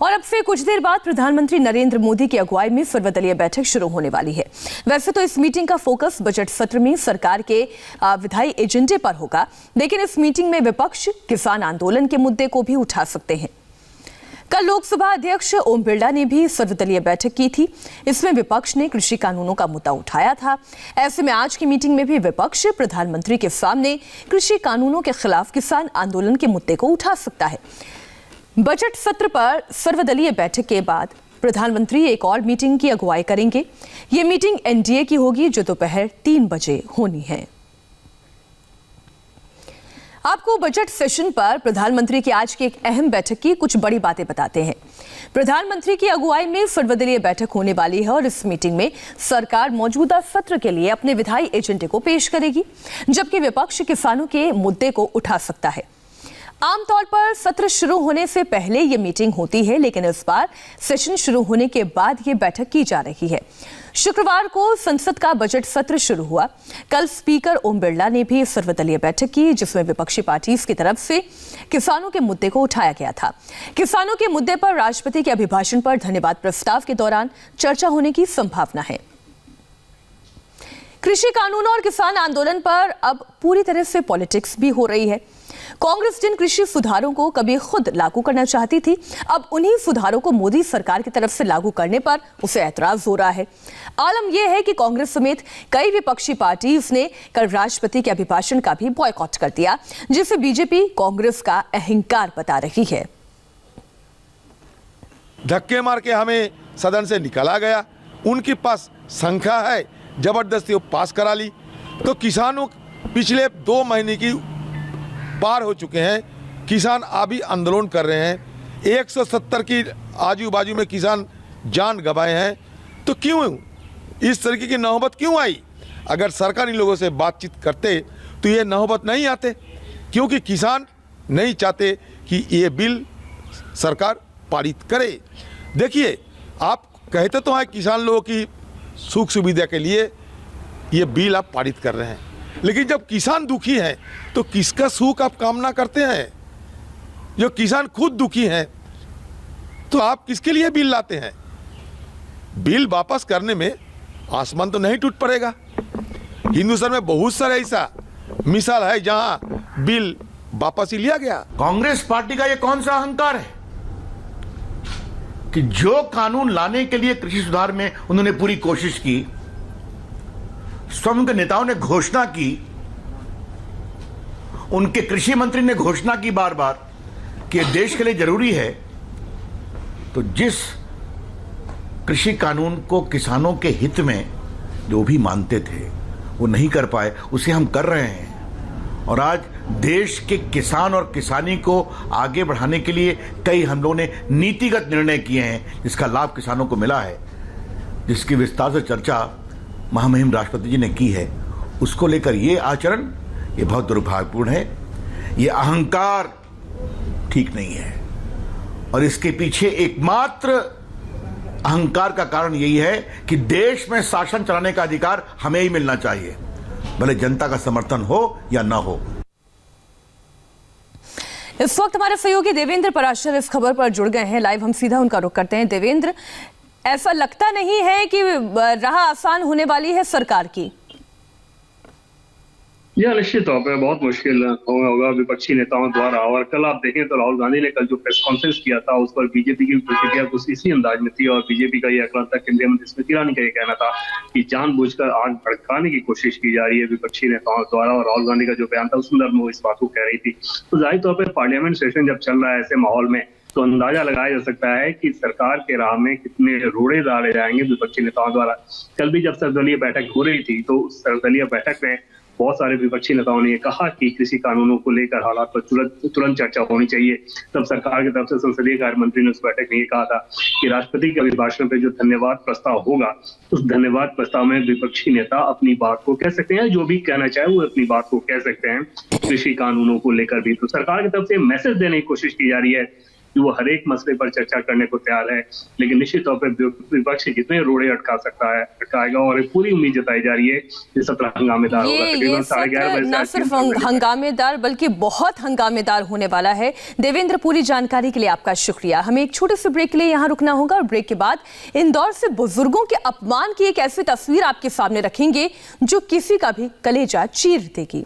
और अब से कुछ देर बाद प्रधानमंत्री नरेंद्र मोदी की अगुवाई में सर्वदलीय बैठक शुरू होने वाली है। वैसे तो इस मीटिंग का फोकस बजट सत्र में सरकार के विधायी एजेंडे पर होगा, लेकिन इस मीटिंग में विपक्ष किसान आंदोलन के मुद्दे को भी उठा सकते हैं। कल लोकसभा अध्यक्ष ओम बिरला ने भी सर्वदलीय बैठक की थी। इसमें विपक्ष ने कृषि कानूनों का मुद्दा उठाया था। ऐसे में आज की मीटिंग में भी विपक्ष प्रधानमंत्री के सामने कृषि कानूनों के खिलाफ किसान आंदोलन के मुद्दे को उठा सकता है। बजट सत्र पर सर्वदलीय बैठक के बाद प्रधानमंत्री एक और मीटिंग की अगुवाई करेंगे। ये मीटिंग एनडीए की होगी, जो दोपहर 3 बजे होनी है। आपको बजट सेशन पर प्रधानमंत्री की आज की एक अहम बैठक की कुछ बड़ी बातें बताते हैं। प्रधानमंत्री की अगुवाई में सर्वदलीय बैठक होने वाली है और इस मीटिंग में सरकार मौजूदा सत्र के लिए अपने विधायी एजेंडे को पेश करेगी, जबकि विपक्ष किसानों के मुद्दे को उठा सकता है। आमतौर पर सत्र शुरू होने से पहले ये मीटिंग होती है, लेकिन इस बार सेशन शुरू होने के बाद ये बैठक की जा रही है। शुक्रवार को संसद का बजट सत्र शुरू हुआ। कल स्पीकर ओम बिरला ने भी सर्वदलीय बैठक की, जिसमें विपक्षी पार्टी की तरफ से किसानों के मुद्दे को उठाया गया था। किसानों के मुद्दे पर राष्ट्रपति के अभिभाषण पर धन्यवाद प्रस्ताव के दौरान चर्चा होने की संभावना है। कृषि कानूनों और किसान आंदोलन पर अब पूरी तरह से पॉलिटिक्स भी हो रही है। कांग्रेस जिन कृषि सुधारों को कभी खुद लागू करना चाहती थी, अब उन्हीं सुधारों को मोदी सरकार की तरफ से लागू करने पर उसे ऐतराज हो रहा है। आलम यह है कि कांग्रेस समेत कई विपक्षी पार्टीज ने कल राष्ट्रपति के अभिभाषण का भी बॉयकॉट कर दिया, जिसे बीजेपी कांग्रेस का अहंकार बता रही है। धक्के मार के हमें सदन से निकाला गया, उनके पास संख्या है, जबरदस्ती वो पास करा ली। तो किसानों पिछले 2 महीने की पार हो चुके हैं, किसान अभी आंदोलन कर रहे हैं। 170 की आजू बाजू में किसान जान गंवाए हैं। तो क्यों इस तरीके की नौबत क्यों आई? अगर सरकार इन लोगों से बातचीत करते तो ये नौबत नहीं आते, क्योंकि किसान नहीं चाहते कि ये बिल सरकार पारित करे। देखिए, आप कहते तो हैं किसान लोगों की सुख सुविधा के लिए ये बिल आप पारित कर रहे हैं, लेकिन जब किसान दुखी हैं तो किसका सुख आप कामना करते हैं? जो किसान खुद दुखी हैं तो आप किसके लिए बिल लाते हैं? बिल वापस करने में आसमान तो नहीं टूट पड़ेगा। हिंदुस्तान में बहुत सारे ऐसा मिसाल है जहां बिल वापस ही लिया गया। कांग्रेस पार्टी का ये कौन सा अहंकार है कि जो कानून लाने के लिए कृषि सुधार में उन्होंने पूरी कोशिश की, स्वयं के नेताओं ने घोषणा की, उनके कृषि मंत्री ने घोषणा की बार बार कि यह देश के लिए जरूरी है, तो जिस कृषि कानून को किसानों के हित में जो भी मानते थे वो नहीं कर पाए, उसे हम कर रहे हैं। और आज देश के किसान और किसानी को आगे बढ़ाने के लिए कई हम लोगों ने नीतिगत निर्णय किए हैं, जिसका लाभ किसानों को मिला है, जिसकी विस्तार से चर्चा महामहिम राष्ट्रपति जी ने की है। उसको लेकर ये आचरण ये बहुत दुर्भाग्यपूर्ण है। ये अहंकार ठीक नहीं है, और इसके पीछे एकमात्र अहंकार का कारण यही है कि देश में शासन चलाने का अधिकार हमें ही मिलना चाहिए, भले जनता का समर्थन हो या ना हो। इस वक्त हमारे सहयोगी देवेंद्र पराशर इस खबर पर जुड़ गए हैं लाइव। हम सीधा उनका रुख करते हैं। देवेंद्र, ऐसा लगता नहीं है कि राह आसान होने वाली है सरकार की? यह निश्चित तौर पर बहुत मुश्किल होगा विपक्षी नेताओं द्वारा। और कल आप देखें तो राहुल गांधी ने कल जो प्रेस कॉन्फ्रेंस किया था, उस पर बीजेपी की प्रतिक्रिया कुछ इसी अंदाज में थी। और बीजेपी का यह आंकड़ा था, केंद्रीय मंत्री स्मृति ईरानी का यह कहना था कि जानबूझकर आग भड़काने की कोशिश की जा रही है विपक्षी नेताओं द्वारा। और राहुल गांधी का जो बयान था उस संदर्भ में वो इस बात को कह रही थी। तो जाहिर तौर पर पार्लियामेंट सेशन जब चल रहा है ऐसे माहौल में, तो अंदाजा लगाया जा सकता है कि सरकार के राह में कितने रोड़े डाले जाएंगे विपक्षी नेताओं द्वारा। कल भी जब सर्वदलीय बैठक हो रही थी, तो सर्वदलीय बैठक में बहुत सारे विपक्षी नेताओं ने ये कहा कि कृषि कानूनों को लेकर हालात पर तुरंत चर्चा होनी चाहिए। तब सरकार की तरफ से संसदीय कार्य मंत्री ने उस बैठक में ये कहा था कि राष्ट्रपति के अभिभाषण पर जो धन्यवाद प्रस्ताव होगा, उस धन्यवाद प्रस्ताव में विपक्षी नेता अपनी बात को कह सकते हैं, जो भी कहना चाहे वो अपनी बात को कह सकते हैं कृषि कानूनों को लेकर भी। तो सरकार की तरफ से मैसेज देने की कोशिश की जा रही है कि वो हर एक मसले पर चर्चा करने को तैयार है, लेकिन निश्चित तौर पर विपक्ष जितने रोड़े अटका सकता है अटकाएगा, और पूरी उम्मीद जताई जा रही है कि सत्र हंगामेदार होगा। ये सत्र न सिर्फ हंगामेदार बल्कि बहुत हंगामेदार होने वाला है। देवेंद्र, पूरी जानकारी के लिए आपका शुक्रिया। हमें एक छोटे से ब्रेक के लिए यहाँ रुकना होगा और ब्रेक के बाद इंदौर से बुजुर्गों के अपमान की एक ऐसी तस्वीर आपके सामने रखेंगे जो किसी का भी कलेजा चीर देगी।